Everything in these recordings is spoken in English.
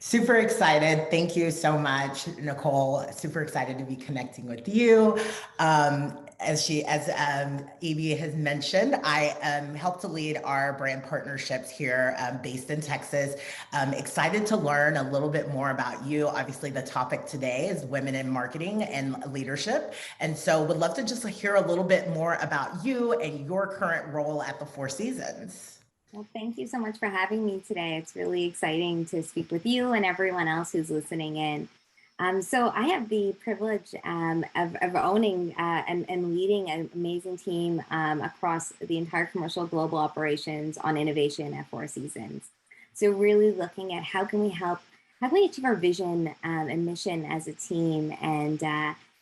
Super excited. Thank you so much, Nicole. Super excited to be connecting with you. As Evie has mentioned, I help to lead our brand partnerships here based in Texas. Excited to learn a little bit more about you. Obviously, the topic today is women in marketing and leadership. And so would love to just hear a little bit more about you and your current role at the Four Seasons. Well, thank you so much for having me today. It's really exciting to speak with you and everyone else who's listening in. So I have the privilege of owning and leading an amazing team across the entire commercial global operations on innovation at Four Seasons. So really looking at how can we achieve our vision and mission as a team, and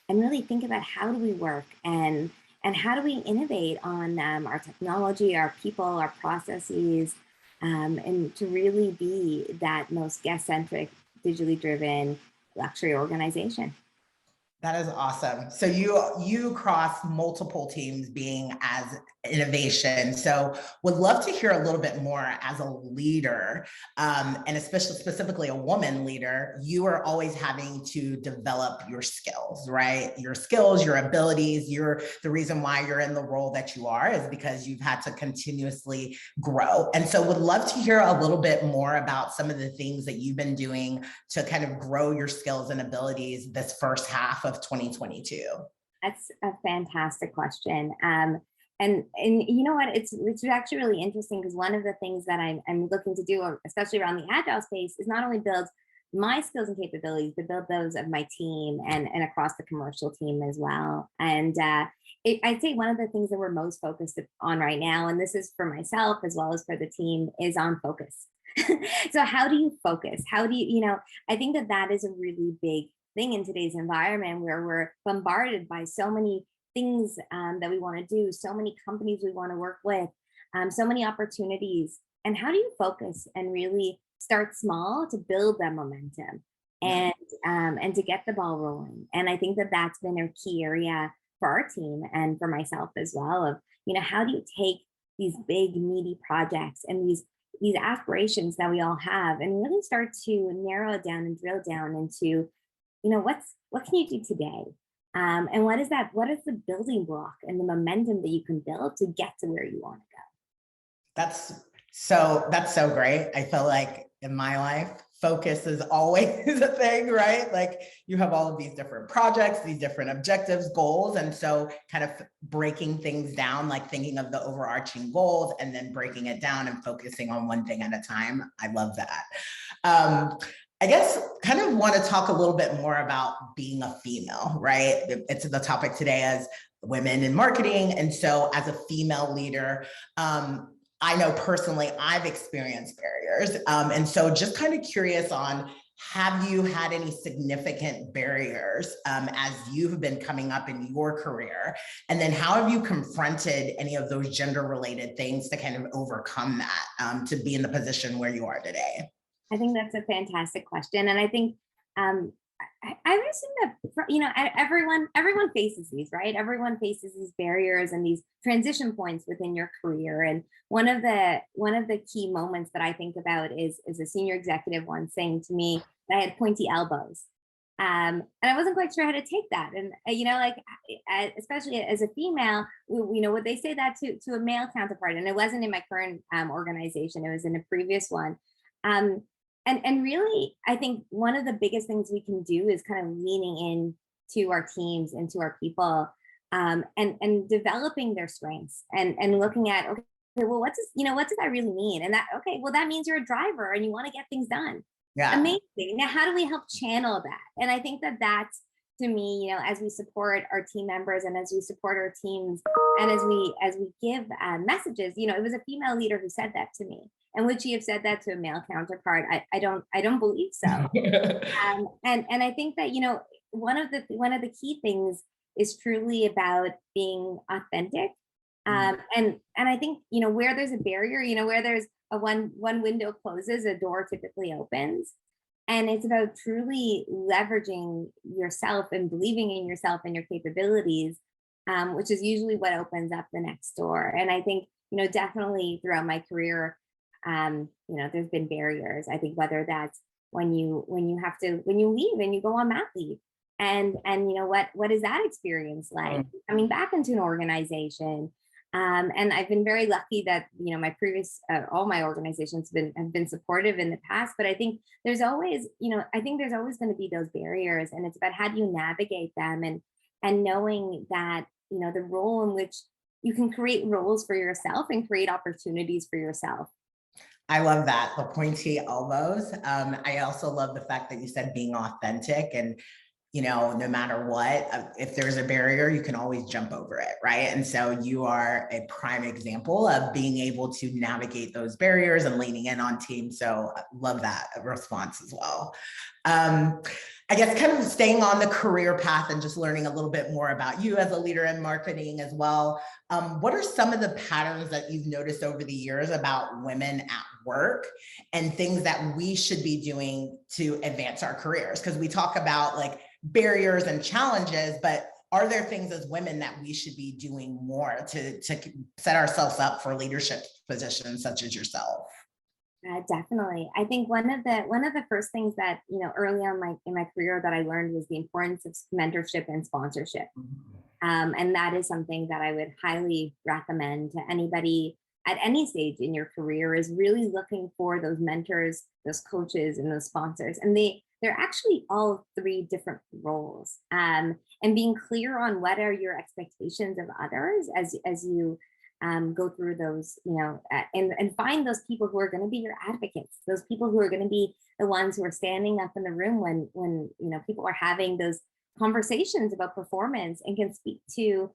really think about how do we work and how do we innovate on our technology, our people, our processes, and to really be that most guest-centric, digitally driven luxury organization. That is awesome. So you cross multiple teams being as innovation. So would love to hear a little bit more as a leader, and especially specifically a woman leader. You are always having to develop your skills, right? Your skills, your abilities. You're the reason why you're in the role that you are is because you've had to continuously grow. And so would love to hear a little bit more about some of the things that you've been doing to kind of grow your skills and abilities this first half of 2022. That's a fantastic question. And you know what, it's actually really interesting because one of the things that I'm looking to do, especially around the Agile space, is not only build my skills and capabilities, but build those of my team and across the commercial team as well. And I'd say one of the things that we're most focused on right now, and this is for myself as well as for the team, is on focus. So how do you focus? How do you, I think that is a really big thing in today's environment where we're bombarded by so many things that we want to do, so many companies we want to work with, so many opportunities. And how do you focus and really start small to build that momentum and to get the ball rolling? And I think that that's been a key area for our team and for myself as well of, how do you take these big meaty projects and these aspirations that we all have and really start to narrow it down and drill down into, what can you do today? And what is the building block and the momentum that you can build to get to where you want to go? That's so great. I feel like in my life, focus is always a thing, right? Like you have all of these different projects, these different objectives, goals. And so kind of breaking things down, like thinking of the overarching goals and then breaking it down and focusing on one thing at a time. I love that. I guess kind of want to talk a little bit more about being a female, right? It's the topic today as women in marketing. And so as a female leader, I know personally I've experienced barriers. And so just kind of curious on, have you had any significant barriers as you've been coming up in your career? And then how have you confronted any of those gender related things to kind of overcome that to be in the position where you are today? I think that's a fantastic question. And I think I assume that, everyone faces these, right? Everyone faces these barriers and these transition points within your career. And one of the key moments that I think about is a senior executive once saying to me that I had pointy elbows. And I wasn't quite sure how to take that. And, especially as a female, would they say that to a male counterpart? And it wasn't in my current organization, it was in a previous one. And really, I think one of the biggest things we can do is kind of leaning in to our teams and to our people, and developing their strengths and looking at, okay, well, what does that really mean? And that, okay, well, that means you're a driver and you want to get things done. Yeah. Amazing. Now, how do we help channel that? And I think that that's, to me, as we support our team members and as we support our teams and as we give messages, it was a female leader who said that to me. And would she have said that to a male counterpart? I don't believe so. And I think that, one of the key things is truly about being authentic. And I think, where there's a barrier, where there's a one window closes, a door typically opens. And it's about truly leveraging yourself and believing in yourself and your capabilities, which is usually what opens up the next door. And I think, definitely throughout my career, there's been barriers. I think whether that's when you leave and you go on mat leave. And you know what is that experience like coming back into an organization? And I've been very lucky that, you know, my previous all my organizations have been supportive in the past, but I think there's always, you know, I think there's always going to be those barriers, and it's about how do you navigate them, and knowing that, you know, the role in which you can create roles for yourself and create opportunities for yourself. I love that, the pointy elbows. I also love the fact that you said being authentic, and you know, no matter what, if there's a barrier, you can always jump over it, right? And so you are a prime example of being able to navigate those barriers and leaning in on teams. So I love that response as well. I guess kind of staying on the career path and just learning a little bit more about you as a leader in marketing as well. What are some of the patterns that you've noticed over the years about women at work and things that we should be doing to advance our careers? Because we talk about like barriers and challenges, but are there things as women that we should be doing more to set ourselves up for leadership positions such as yourself? Definitely. I think one of the first things that, you know, early on in my career that I learned was the importance of mentorship and sponsorship. And that is something that I would highly recommend to anybody at any stage in your career, is really looking for those mentors, those coaches, and those sponsors. And they're actually all three different roles. And being clear on what are your expectations of others as you go through those, you know, and find those people who are going to be your advocates, those people who are going to be the ones who are standing up in the room when you know, people are having those conversations about performance, and can speak to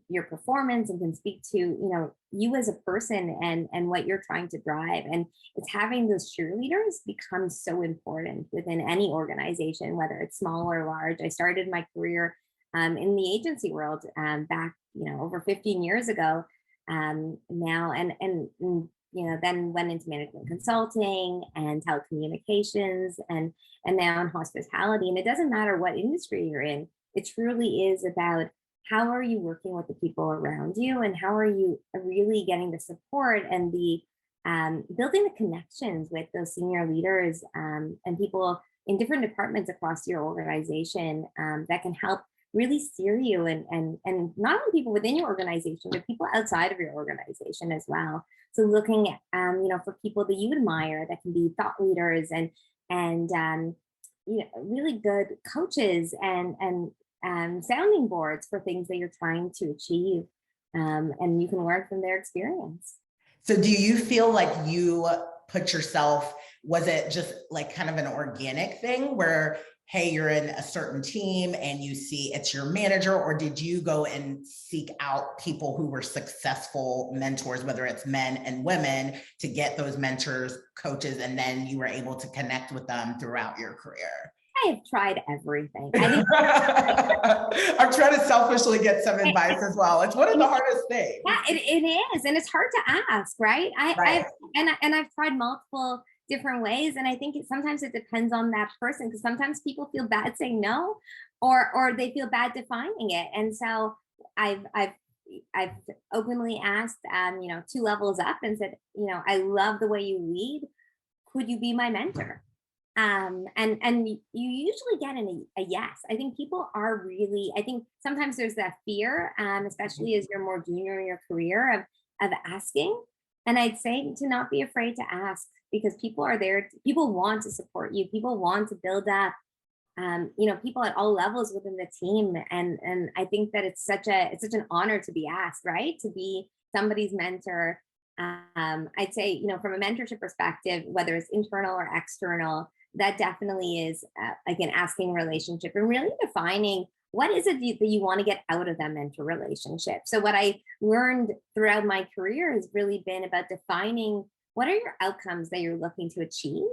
your performance, and can speak to, you know, you as a person and what you're trying to drive. And it's having those cheerleaders becomes so important within any organization, whether it's small or large. I started my career in the agency world back, you know, over 15 years ago now, and you know, then went into management consulting and telecommunications, and now in hospitality. And it doesn't matter what industry you're in, it truly is about how are you working with the people around you, and how are you really getting the support and the building the connections with those senior leaders and people in different departments across your organization that can help really steer you, and not only people within your organization, but people outside of your organization as well. So looking at, you know, for people that you admire that can be thought leaders, and you know, really good coaches, and sounding boards for things that you're trying to achieve, and you can learn from their experience. So do you feel like you put yourself, was it just like kind of an organic thing where, hey, you're in a certain team and you see it's your manager, or did you go and seek out people who were successful mentors, whether it's men and women, to get those mentors, coaches, and then you were able to connect with them throughout your career? I have tried everything. I think I'm trying to selfishly get some advice as well. It's one of the hardest things. Yeah, it is, and it's hard to ask, right? Right. I've tried multiple different ways, and I think sometimes it depends on that person, because sometimes people feel bad saying no, or they feel bad defining it. And so I've openly asked, you know, 2 levels up, and said, you know, I love the way you lead. Could you be my mentor? And you usually get a yes. I think people are really, I think sometimes there's that fear, especially as you're more junior in your career, of asking. And I'd say to not be afraid to ask, because people are there. People want to support you. People want to build up, you know, people at all levels within the team. And I think that it's such an honor to be asked, right? To be somebody's mentor. I'd say, you know, from a mentorship perspective, whether it's internal or external, that definitely is like an asking relationship, and really defining what is it that you want to get out of that mentor relationship. So what I learned throughout my career has really been about defining what are your outcomes that you're looking to achieve,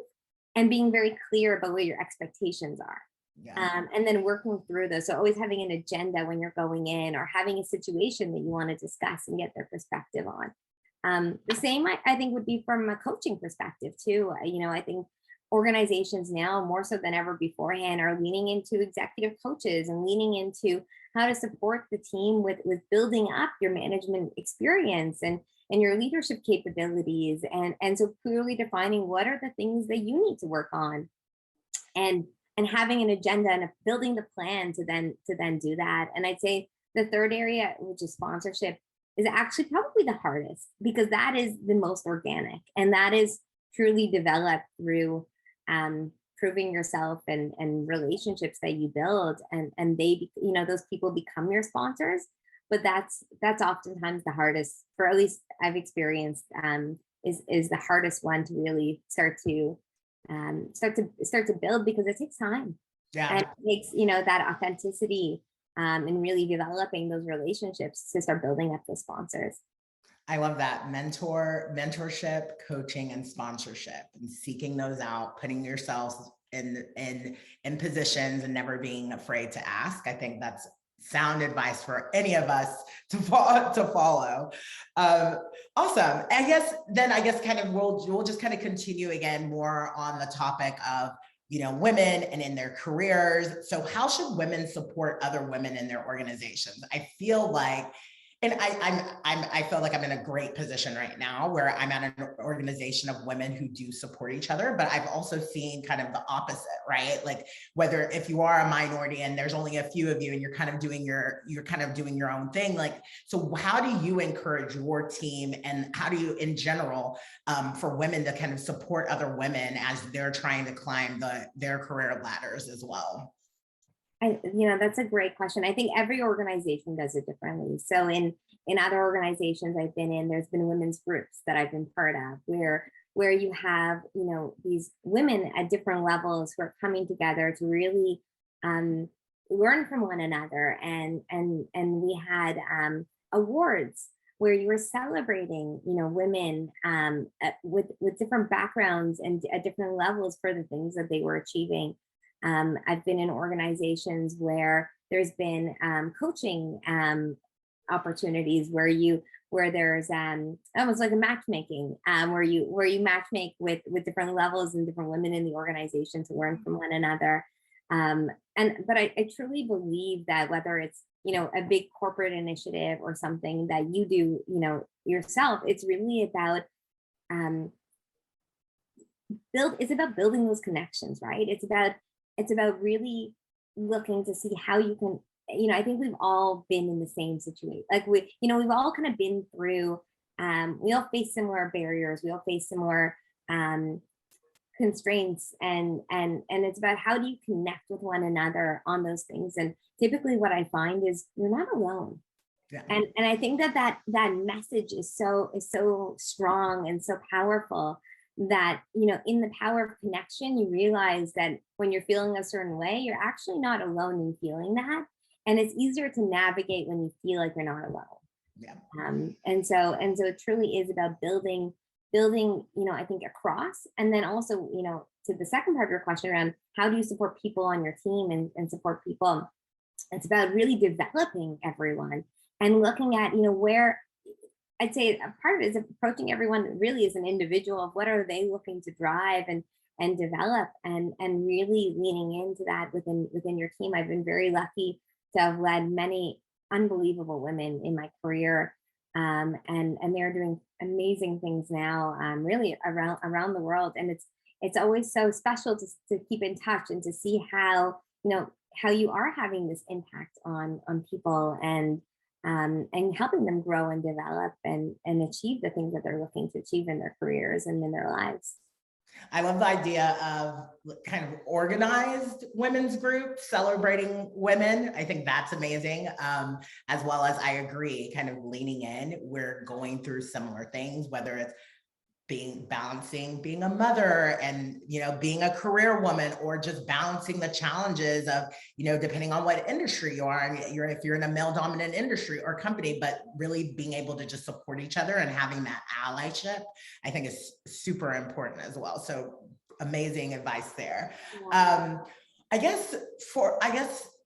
and being very clear about what your expectations are. Yeah. And then working through those. So always having an agenda when you're going in, or having a situation that you want to discuss and get their perspective on. The same I think would be from a coaching perspective too. You know, I think organizations now more so than ever beforehand are leaning into executive coaches and leaning into how to support the team with building up your management experience and your leadership capabilities, and so clearly defining what are the things that you need to work on, and having an agenda and building the plan to then do that. And I'd say the third area, which is sponsorship, is actually probably the hardest, because that is the most organic, and that is truly developed through proving yourself and relationships that you build, and they, those people become your sponsors. But that's oftentimes the hardest, for at least I've experienced, is the hardest one to really start to build, because it takes time. Yeah. And it takes, that authenticity, and really developing those relationships to start building up the sponsors. I love that. Mentorship, coaching, and sponsorship, and seeking those out, putting yourselves in positions and never being afraid to ask. I think that's sound advice for any of us to follow. Awesome. I guess kind of we'll just kind of continue again more on the topic of, women and in their careers. So how should women support other women in their organizations? I feel like, and I feel like I'm in a great position right now where I'm at an organization of women who do support each other, but I've also seen kind of the opposite, right? Like, whether if you are a minority and there's only a few of you and you're kind of doing your own thing, like, so how do you encourage your team, and how do you in general for women to kind of support other women as they're trying to climb their career ladders as well? That's a great question. I think every organization does it differently. So in other organizations I've been in, there's been women's groups that I've been part of where you have, these women at different levels who are coming together to really learn from one another. And we had awards where you were celebrating, women with different backgrounds and at different levels for the things that they were achieving. I've been in organizations where there's been coaching opportunities where there's almost like a matchmaking, where you matchmake with different levels and different women in the organization to learn from one another. But I truly believe that whether it's a big corporate initiative or something that you do yourself, it's really about it's about building those connections, right? It's about really looking to see how you can, I think we've all been in the same situation. Like we've all kind of been through, we all face similar barriers. We all face similar constraints, and it's about how do you connect with one another on those things. And typically what I find is you're not alone. Yeah. And I think that message is so strong and so powerful, that in the power of connection, you realize that when you're feeling a certain way, you're actually not alone in feeling that, and it's easier to navigate when you feel like you're not alone. Yeah. And so it truly is about building I think across, and then also to the second part of your question around how do you support people on your team and support people, it's about really developing everyone and looking at where I'd say a part of it is approaching everyone really as an individual of what are they looking to drive and develop, and really leaning into that within your team. I've been very lucky to have led many unbelievable women in my career, and they're doing amazing things now, really around the world. And it's always so special to keep in touch and to see how you are having this impact on people, and helping them grow and develop and achieve the things that they're looking to achieve in their careers and in their lives. I love the idea of kind of organized women's groups celebrating women. I think that's amazing. As well as I agree, kind of leaning in, we're going through similar things, whether it's balancing being a mother and being a career woman, or just balancing the challenges of depending on what industry you are, and if you're in a male dominant industry or company, but really being able to just support each other and having that allyship, I think is super important as well. So amazing advice there. Yeah. I guess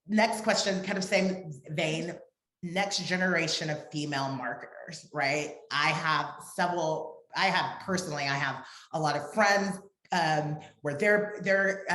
next question, kind of same vein, next generation of female marketers, right? I have a lot of friends, where they're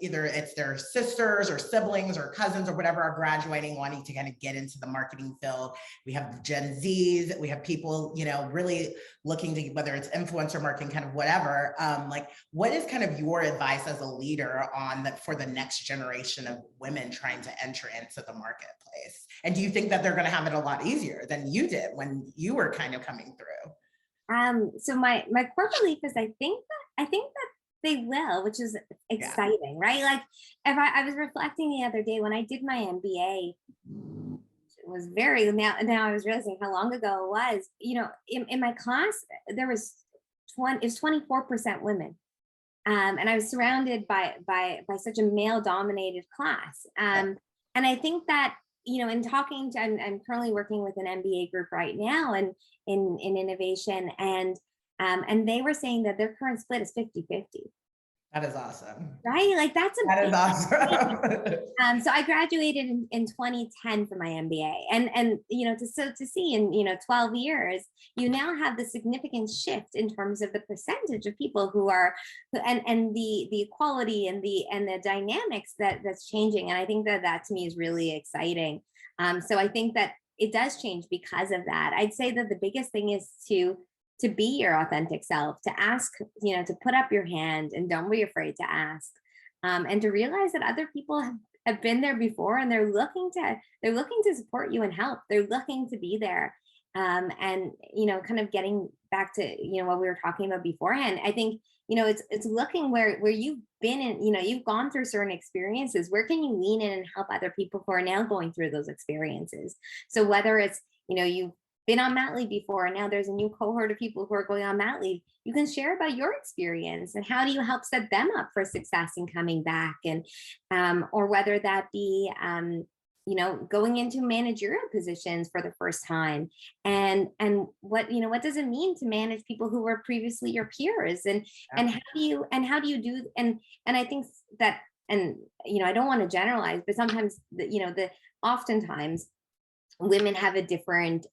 either it's their sisters or siblings or cousins or whatever are graduating, wanting to kind of get into the marketing field. We have Gen Zs, we have people, you know, really looking to, whether it's influencer marketing, kind of whatever. Like, what is kind of your advice as a leader on for the next generation of women trying to enter into the marketplace? And do you think that they're going to have it a lot easier than you did when you were kind of coming through? So my core belief is I think that they will, which is exciting, right? Like, if I was reflecting the other day when I did my MBA, it was now I was realizing how long ago it was. You know, in my class there was 24% women, and I was surrounded by such a male dominated class. And I think that, you know, in talking to, I'm currently working with an MBA group right now and in innovation, and they were saying that their current split is 50-50. That is awesome. Right? Like, that is awesome. So I graduated in 2010 from my MBA, and you know, to see in, you know, 12 years, you now have the significant shift in terms of the percentage of people who are, and the equality and the dynamics that's changing. And I think that to me is really exciting. So I think that it does change because of that. I'd say that the biggest thing is to be your authentic self, to ask, you know, to put up your hand and don't be afraid to ask, and to realize that other people have been there before, and they're looking to support you and help. They're looking to be there. And, you know, kind of getting back to, you know, what we were talking about beforehand, I think, you know, it's looking where you've been in, you know, you've gone through certain experiences. Where can you lean in and help other people who are now going through those experiences? So whether it's, you know, you've been on mat leave before, and now there's a new cohort of people who are going on mat leave, you can share about your experience and how do you help set them up for success in coming back. And or whether that be you know, going into managerial positions for the first time, and what, you know, what does it mean to manage people who were previously your peers, and how do you do, and I think that, and you know, I don't want to generalize, but sometimes oftentimes women have a different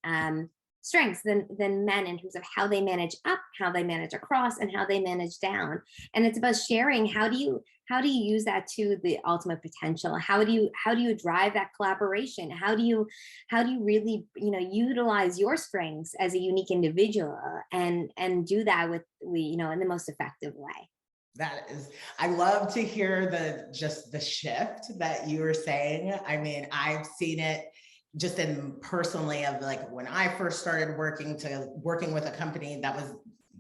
strengths than men in terms of how they manage up, how they manage across, and how they manage down. And it's about sharing, how do you use that to the ultimate potential? How do you drive that collaboration? How do you really, you know, utilize your strengths as a unique individual and do that with, you know, in the most effective way? That is, I love to hear the shift that you were saying. I mean, I've seen it just in personally, of like when I first started working with a company that was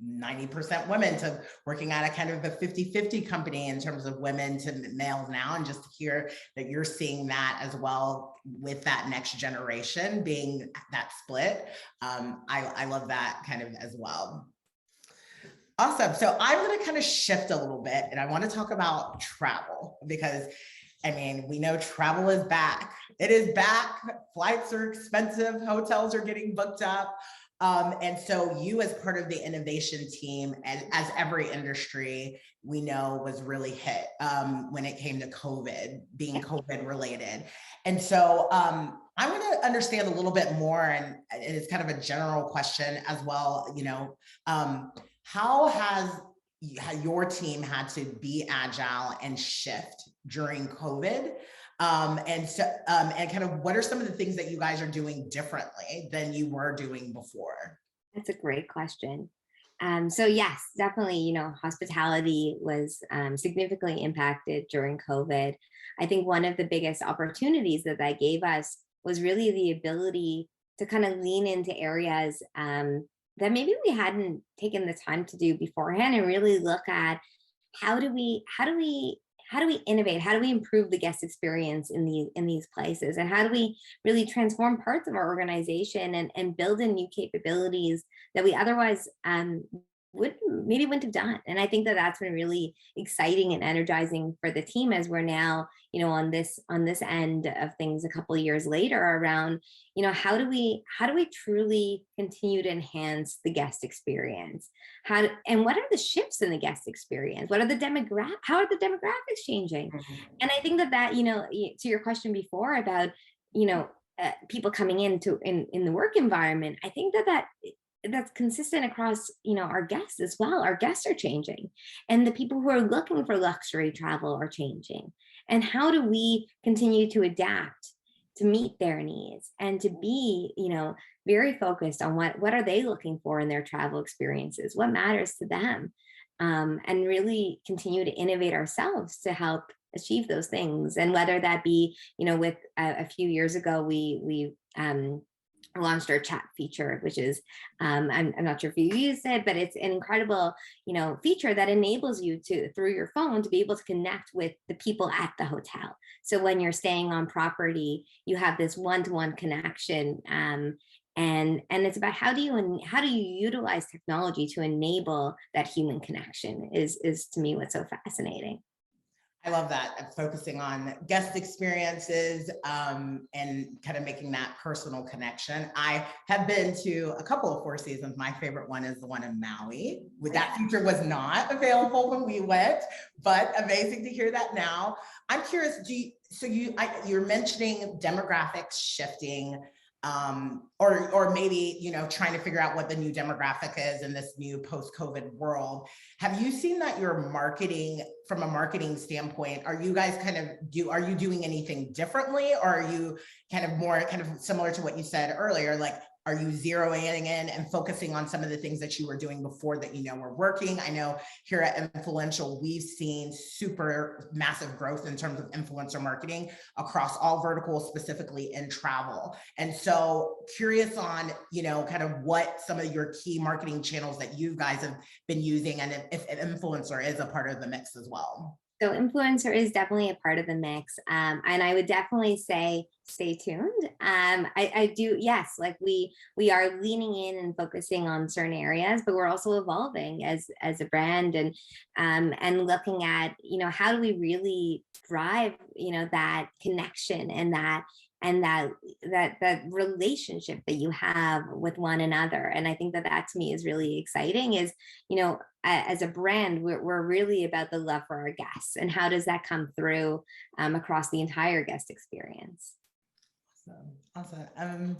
90% women, to working at a kind of a 50-50 company in terms of women to males now, and just to hear that you're seeing that as well with that next generation being that split. I love that kind of as well. Awesome. So I'm going to kind of shift a little bit, and I want to talk about travel, because I mean, we know travel is back. It is back. Flights are expensive. Hotels are getting booked up. And so you, as part of the innovation team, and as every industry we know was really hit when it came to COVID, being COVID related. And so I want to understand a little bit more, and it's kind of a general question as well, you know, how has your team had to be agile and shift during COVID? And kind of what are some of the things that you guys are doing differently than you were doing before? That's a great question. So yes, definitely, you know, hospitality was significantly impacted during COVID. I think one of the biggest opportunities that gave us was really the ability to kind of lean into areas that maybe we hadn't taken the time to do beforehand, and really look at how do we innovate? How do we improve the guest experience in these places? And how do we really transform parts of our organization and build in new capabilities that we otherwise wouldn't have done? And I think that that's been really exciting and energizing for the team, as we're now, you know, on this end of things a couple of years later, around, you know, how do we truly continue to enhance the guest experience? And what are the shifts in the guest experience? How are the demographics changing? And I think that, you know, to your question before about, you know, people coming in the work environment, I think that that's consistent across, our guests as well. Our guests are changing, and the people who are looking for luxury travel are changing. And how do we continue to adapt to meet their needs and to be, very focused on what are they looking for in their travel experiences, what matters to them, and really continue to innovate ourselves to help achieve those things. And whether that be, with a few years ago, we launched our chat feature, which is, I'm not sure if you used it, but it's an incredible, feature that enables you to, through your phone, to be able to connect with the people at the hotel. So when you're staying on property, you have this one-to-one connection. And it's about how do you utilize technology to enable that human connection is to me what's so fascinating. I love that, focusing on guest experiences and kind of making that personal connection. I have been to a couple of Four Seasons. My favorite one is the one in Maui. That feature was not available when we went, but amazing to hear that now. I'm curious, you're mentioning demographics shifting, or maybe, trying to figure out what the new demographic is in this new post-COVID world. Have you seen that your marketing, from a marketing standpoint, are you guys are you doing anything differently, or are you more similar to what you said earlier? Like, are you zeroing in and focusing on some of the things that you were doing before that were working? I know here at Influential, we've seen super massive growth in terms of influencer marketing across all verticals, specifically in travel. And so curious on, what some of your key marketing channels that you guys have been using, and if an influencer is a part of the mix as well. So influencer is definitely a part of the mix. And I would definitely say, stay tuned. I do, yes, like we are leaning in and focusing on certain areas, but we're also evolving as a brand, and looking at, how do we really drive, that connection and that relationship that you have with one another. And I think that to me is really exciting, is, as a brand, we're really about the love for our guests, and how does that come through across the entire guest experience. Awesome.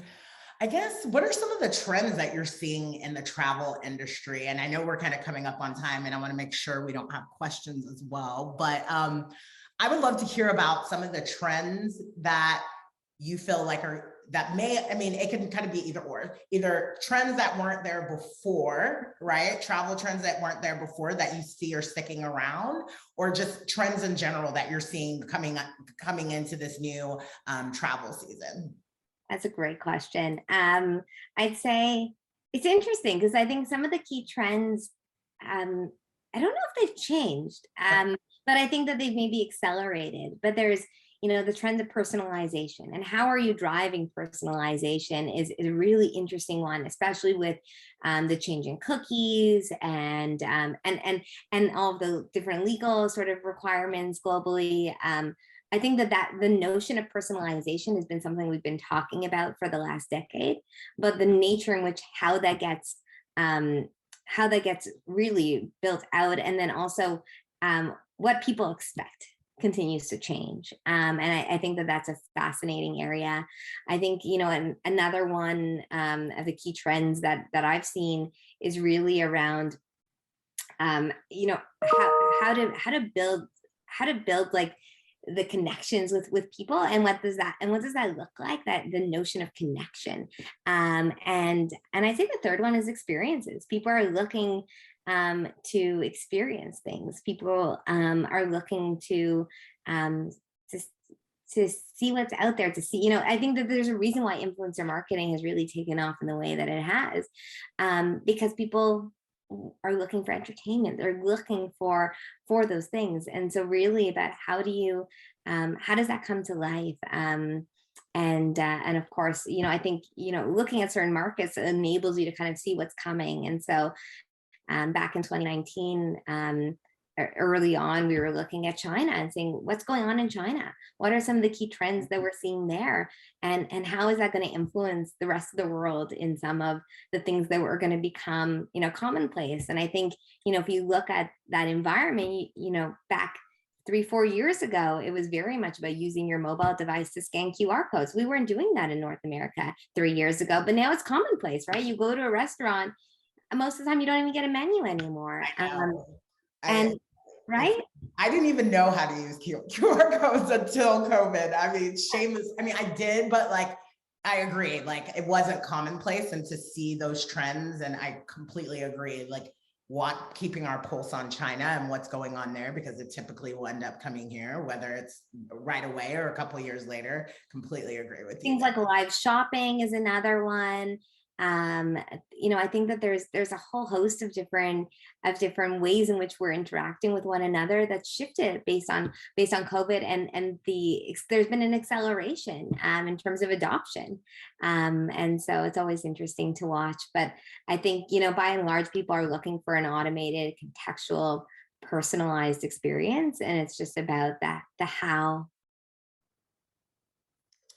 I guess, what are some of the trends that you're seeing in the travel industry? And I know we're kind of coming up on time, and I want to make sure we don't have questions as well, but I would love to hear about some of the trends that you feel like it can kind of be either trends that weren't there before, right? Travel trends that weren't there before that you see are sticking around, or just trends in general that you're seeing coming into this new travel season. That's a great question. I'd say it's interesting because I think some of the key trends, I don't know if they've changed, but I think that they've maybe accelerated. But there's, the trend of personalization, and how are you driving personalization is a really interesting one, especially with the changing cookies and all of the different legal sort of requirements globally. I think that the notion of personalization has been something we've been talking about for the last decade, but the nature in which how that gets really built out, and then also what people expect continues to change. And I think that that's a fascinating area. I think, another one of the key trends that I've seen is really around, how to build like the connections with people, and what does that look like, that the notion of connection. And I think the third one is experiences. People are looking to experience things. People are looking to see what's out there, to see, I think that there's a reason why influencer marketing has really taken off in the way that it has, because people are looking for entertainment. They're looking for those things. And so really about how does that come to life? And of course, I think, looking at certain markets enables you to kind of see what's coming. And so back in 2019, early on, we were looking at China and saying, what's going on in China? What are some of the key trends that we're seeing there? And how is that going to influence the rest of the world in some of the things that were going to become, commonplace? And I think, if you look at that environment, back 3-4 years ago, it was very much about using your mobile device to scan QR codes. We weren't doing that in North America 3 years ago, but now it's commonplace, right? You go to a restaurant, and most of the time you don't even get a menu anymore. I know. And It's, right? I didn't even know how to use QR codes until COVID. I mean, shameless. I mean, I did, but like, I agree. Like, it wasn't commonplace, and to see those trends, and I completely agree. Like, keeping our pulse on China and what's going on there, because it typically will end up coming here, whether it's right away or a couple of years later. Completely agree with you. Things like live shopping is another one. I think that there's a whole host of different ways in which we're interacting with one another that's shifted based on COVID, and there's been an acceleration in terms of adoption, and so it's always interesting to watch. But I think by and large, people are looking for an automated, contextual, personalized experience, and it's just about the how.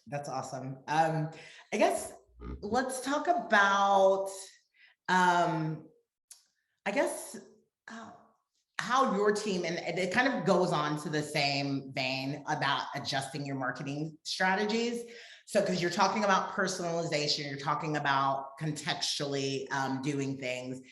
That's awesome. I guess let's talk about, I guess, how your team, and it kind of goes on to the same vein about adjusting your marketing strategies. So, because you're talking about personalization, you're talking about contextually doing things.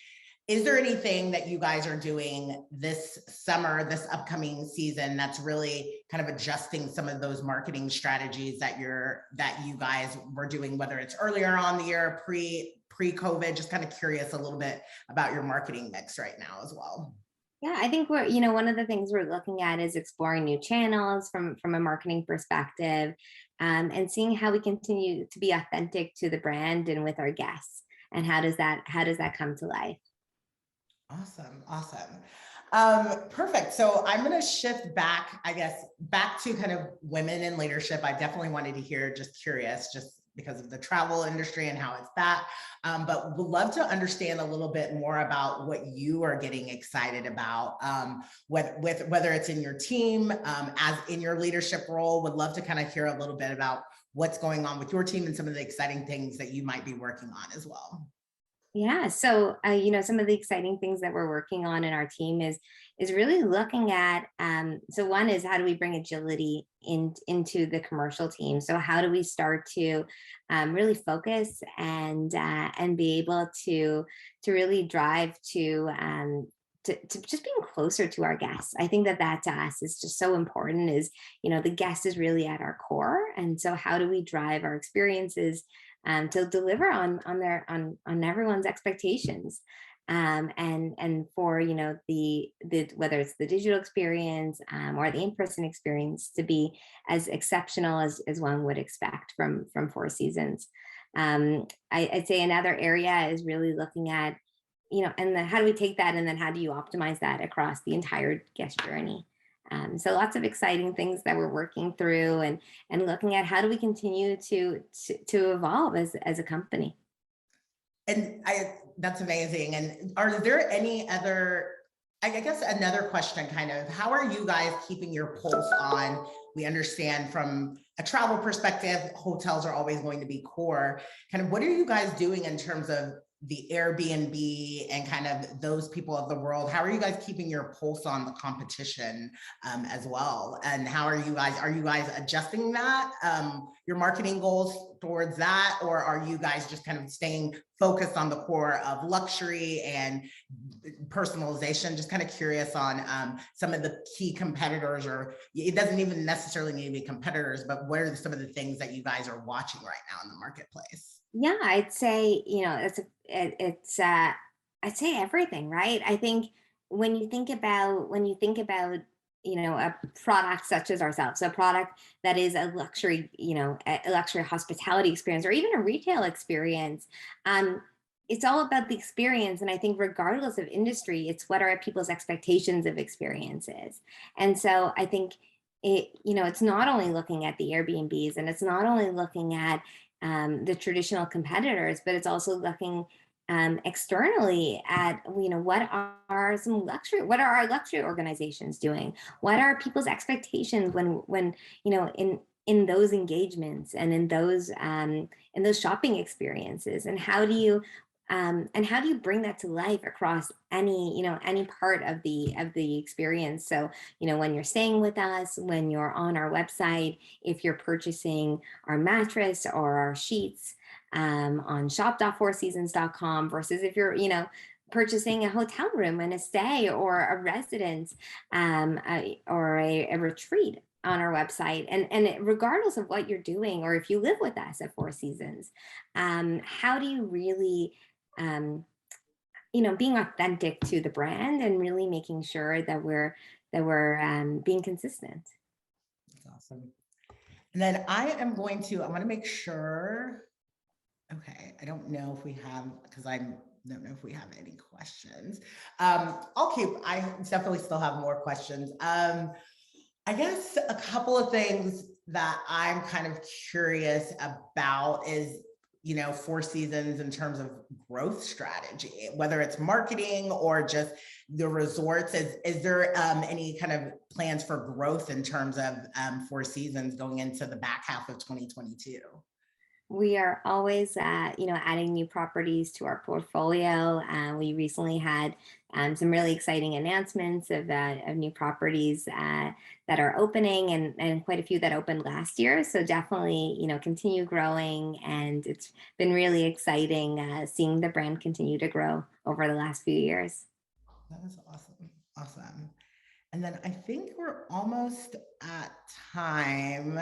Is there anything that you guys are doing this summer, this upcoming season, that's really kind of adjusting some of those marketing strategies that you guys were doing, whether it's earlier on the year, pre-COVID? Just kind of curious a little bit about your marketing mix right now as well. Yeah, I think one of the things we're looking at is exploring new channels from a marketing perspective, and seeing how we continue to be authentic to the brand and with our guests, and how does that come to life? Awesome. Perfect. So I'm going to shift back, I guess, back to kind of women in leadership. I definitely wanted to hear, just curious, just because of the travel industry and how it's that. But would love to understand a little bit more about what you are getting excited about, whether it's in your team, as in your leadership role. Would love to kind of hear a little bit about what's going on with your team and some of the exciting things that you might be working on as well. Yeah, so some of the exciting things that we're working on in our team is really looking at. So one is, how do we bring agility into the commercial team? So how do we start to really focus and be able to really drive to just being closer to our guests? I think that to us is just so important. Is the guest is really at our core, and so how do we drive our experiences to deliver on everyone's expectations, and for the whether it's the digital experience or the in-person experience to be as exceptional as one would expect from Four Seasons. I'd say another area is really looking at and then how do we take that, and then how do you optimize that across the entire guest journey? So lots of exciting things that we're working through, and looking at how do we continue to evolve as a company. And that's amazing. And are there any other, I guess another question, kind of, how are you guys keeping your pulse on? We understand from a travel perspective, hotels are always going to be core. Kind of, what are you guys doing in terms of the Airbnb and kind of those people of the world? How are you guys keeping your pulse on the competition as well? And how are you guys adjusting that, your marketing goals towards that? Or are you guys just kind of staying focused on the core of luxury and personalization? Just kind of curious on some of the key competitors, or it doesn't even necessarily need to be competitors, but what are some of the things that you guys are watching right now in the marketplace? Yeah, I'd say, I'd say everything, right? I think when you think about, a product such as ourselves, a product that is a luxury, a luxury hospitality experience, or even a retail experience, it's all about the experience. And I think regardless of industry, it's what are people's expectations of experiences. And so I think it's not only looking at the Airbnbs, and it's not only looking at the traditional competitors, but it's also looking externally at what are our luxury organizations doing? What are people's expectations when in those engagements and in those shopping experiences? And how do you And how do you bring that to life across any part of the experience? So, when you're staying with us, when you're on our website, if you're purchasing our mattress or our sheets on shop.fourseasons.com versus if you're, purchasing a hotel room and a stay or a residence or a retreat on our website. And regardless of what you're doing, or if you live with us at Four Seasons, how do you really, being authentic to the brand and really making sure that we're being consistent. That's awesome. And then I want to make sure, okay, I don't know if we have, because I don't know if we have any questions. I definitely still have more questions. I guess a couple of things that I'm kind of curious about is, Four Seasons in terms of growth strategy, whether it's marketing or just the resorts. Is there any kind of plans for growth in terms of Four Seasons going into the back half of 2022? We are always, adding new properties to our portfolio. We recently had some really exciting announcements of new properties that are opening, and quite a few that opened last year. So definitely, continue growing, and it's been really exciting seeing the brand continue to grow over the last few years. That is awesome. Awesome. And then I think we're almost at time.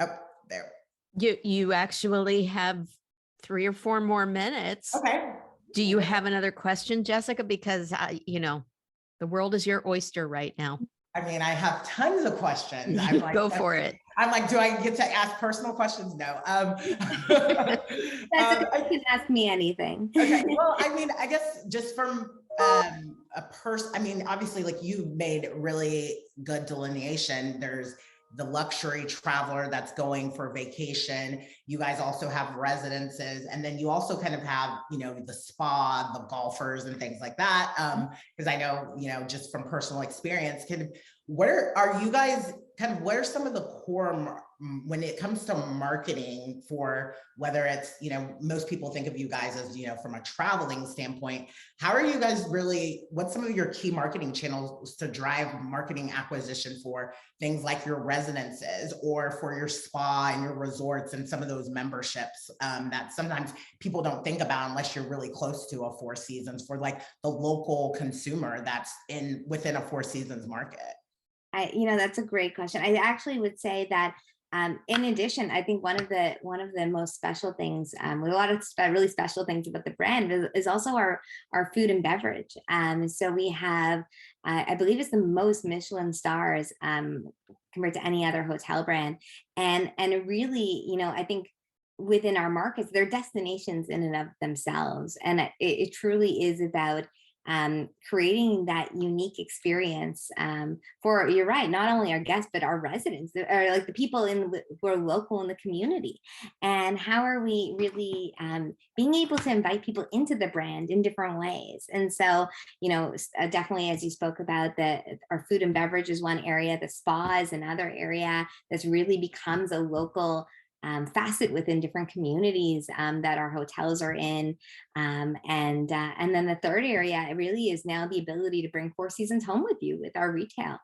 Oh, there. You actually have 3 or 4 more minutes. Okay. Do you have another question, Jessica? Because the world is your oyster right now. I mean, I have tons of questions. I'm like, go for it. I'm like, do I get to ask personal questions? No. You can ask me anything. Okay. Well, I mean, I guess just from obviously, like, you made really good delineation. There's the luxury traveler that's going for vacation. You guys also have residences, and then you also kind of have, the spa, the golfers and things like that. Because I know, just from personal experience, what are some of the core, when it comes to marketing, for whether it's, most people think of you guys as, from a traveling standpoint, how are you guys what's some of your key marketing channels to drive marketing acquisition for things like your residences or for your spa and your resorts and some of those memberships that sometimes people don't think about unless you're really close to a Four Seasons, for like the local consumer that's within a Four Seasons market? That's a great question. I actually would say that in addition, I think one of the most special things, with a lot of really special things about the brand, is also our food and beverage. So we have, I believe it's the most Michelin stars compared to any other hotel brand, and really, I think within our markets, they're destinations in and of themselves, and it truly is about creating that unique experience for, you're right, not only our guests, but our residents, or like the people who are local in the community. And how are we really being able to invite people into the brand in different ways? And so, definitely, as you spoke about, our food and beverage is one area, the spa is another area that's really becomes a local facet within different communities that our hotels are in. And then the third area really is now the ability to bring Four Seasons home with you with our retail.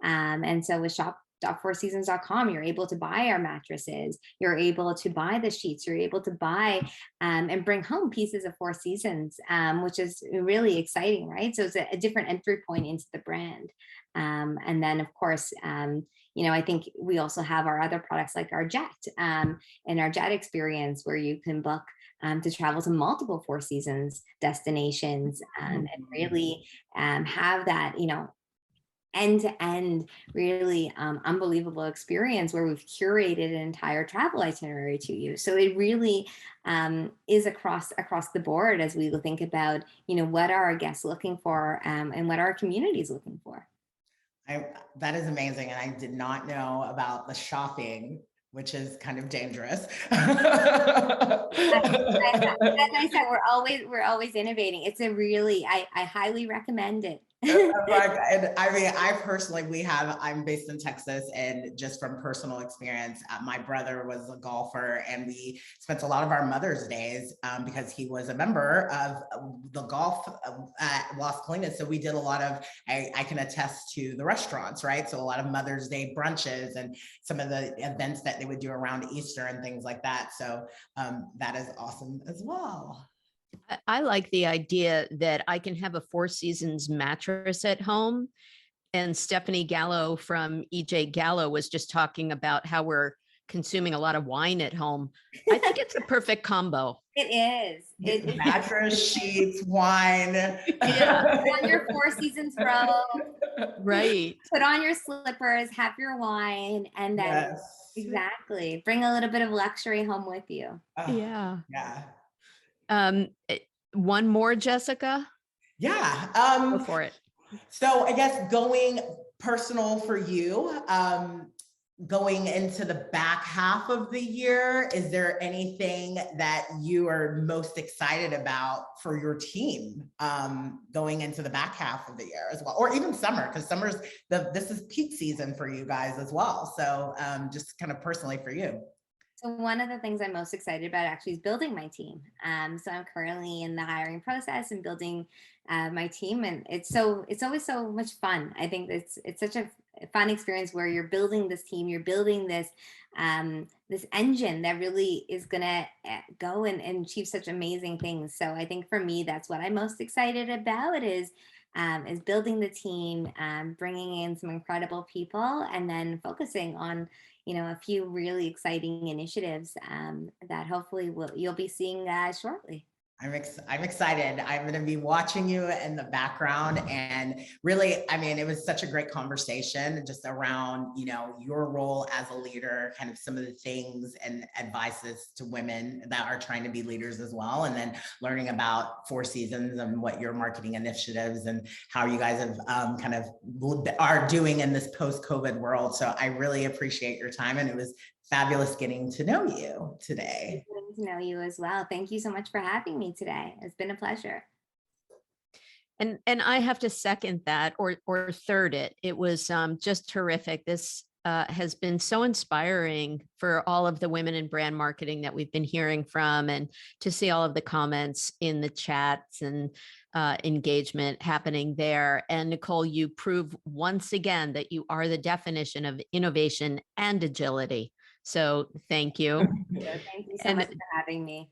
And so with shop.fourseasons.com, you're able to buy our mattresses, you're able to buy the sheets, you're able to buy and bring home pieces of Four Seasons, which is really exciting, right? So it's a different entry point into the brand. And then, of course, I think we also have our other products like our jet and our jet experience, where you can book to travel to multiple Four Seasons destinations and really have that, end-to-end really unbelievable experience where we've curated an entire travel itinerary to you. So it really is across the board as we think about, what are our guests looking for and what our community is looking for. That is amazing. And I did not know about the shopping, which is kind of dangerous. As I said, we're always innovating. It's I highly recommend it. Like, and I mean, I'm based in Texas, and just from personal experience, my brother was a golfer, and we spent a lot of our Mother's Days because he was a member of the golf at Las Colinas. So we did a lot of, I can attest to the restaurants, right? So a lot of Mother's Day brunches and some of the events that they would do around Easter and things like that. So that is awesome as well. I like the idea that I can have a Four Seasons mattress at home. And Stephanie Gallo from EJ Gallo was just talking about how we're consuming a lot of wine at home. I think it's a perfect combo. It is. Mattress, sheets, wine. Yeah. On your Four Seasons robe. Right. Put on your slippers, have your wine, and then Yes. exactly bring a little bit of luxury home with you. Yeah. Yeah. One more, Jessica? Yeah. Go for it. So I guess going personal for you, going into the back half of the year, is there anything that you are most excited about for your team going into the back half of the year as well, or even summer, because this is peak season for you guys as well. So just kind of personally for you. So one of the things I'm most excited about actually is building my team. So I'm currently in the hiring process and building my team, and it's always so much fun. I think it's such a fun experience where you're building this team, you're building this this engine that really is gonna go and achieve such amazing things. So I think for me, that's what I'm most excited about is building the team, bringing in some incredible people, and then focusing on a few really exciting initiatives that hopefully you'll be seeing shortly. I'm excited. I'm going to be watching you in the background, and really, I mean, it was such a great conversation just around, your role as a leader, kind of some of the things and advices to women that are trying to be leaders as well. And then learning about Four Seasons and what your marketing initiatives and how you guys have kind of are doing in this post-COVID world. So I really appreciate your time, and it was fabulous getting to know you today. Getting to know you as well. Thank you so much for having me today. It's been a pleasure. And I have to second that or third it. It was just terrific. This has been so inspiring for all of the women in brand marketing that we've been hearing from, and to see all of the comments in the chats and engagement happening there. And Nicole, you prove once again that you are the definition of innovation and agility. So thank you. Thank you so much for having me.